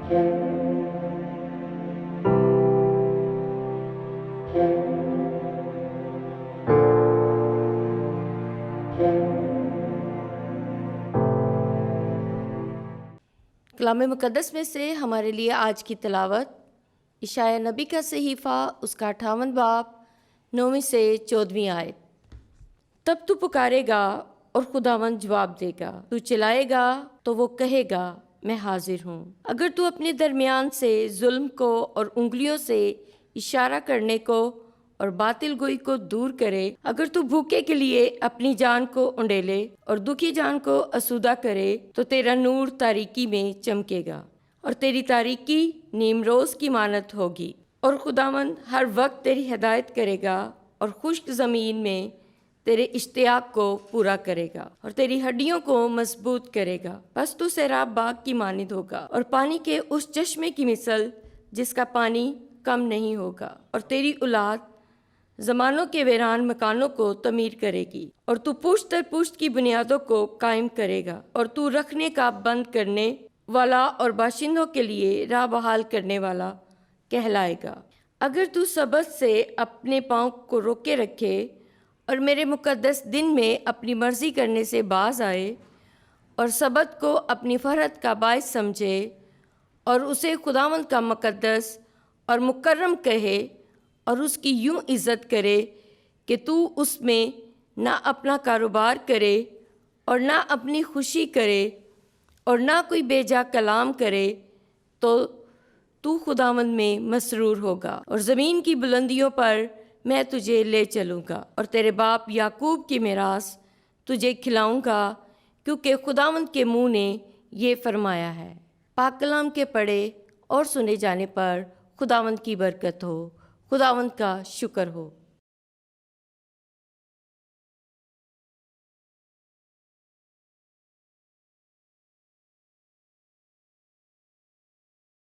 کلام مقدس میں سے ہمارے لیے آج کی تلاوت اشعیاء نبی کا صحیفہ اس کا 58 باب 9 سے 14 آیت۔ تب تو پکارے گا اور خداوند جواب دے گا، تو چلائے گا تو وہ کہے گا میں حاضر ہوں۔ اگر تو اپنے درمیان سے ظلم کو اور انگلیوں سے اشارہ کرنے کو اور باطل گوئی کو دور کرے، اگر تو بھوکے کے لیے اپنی جان کو انڈیلے اور دکھی جان کو اسودہ کرے، تو تیرا نور تاریکی میں چمکے گا اور تیری تاریکی نیم روز کی مانت ہوگی، اور خداوند ہر وقت تیری ہدایت کرے گا اور خشک زمین میں تیرے اشتیاق کو پورا کرے گا اور تیری ہڈیوں کو مضبوط کرے گا۔ بس تو سیراب باغ کی مانند ہوگا اور پانی کے اس چشمے کی مثل جس کا پانی کم نہیں ہوگا، اور تیری اولاد زمانوں کے ویران مکانوں کو تعمیر کرے گی، اور تو پشت در پشت کی بنیادوں کو قائم کرے گا، اور تو رکھنے کا بند کرنے والا اور باشندوں کے لیے راہ بحال کرنے والا کہلائے گا۔ اگر تو سبت سے اپنے پاؤں کو روکے رکھے اور میرے مقدس دن میں اپنی مرضی کرنے سے باز آئے اور سبت کو اپنی فرحت کا باعث سمجھے اور اسے خداوند کا مقدس اور مکرم کہے اور اس کی یوں عزت کرے کہ تو اس میں نہ اپنا کاروبار کرے اور نہ اپنی خوشی کرے اور نہ کوئی بے جا کلام کرے، تو خداوند میں مسرور ہوگا، اور زمین کی بلندیوں پر میں تجھے لے چلوں گا اور تیرے باپ یعقوب کی میراث تجھے کھلاؤں گا، کیونکہ خداوند کے منہ نے یہ فرمایا ہے۔ پاک کلام کے پڑھے اور سنے جانے پر خداوند کی برکت ہو، خداوند کا شکر ہو۔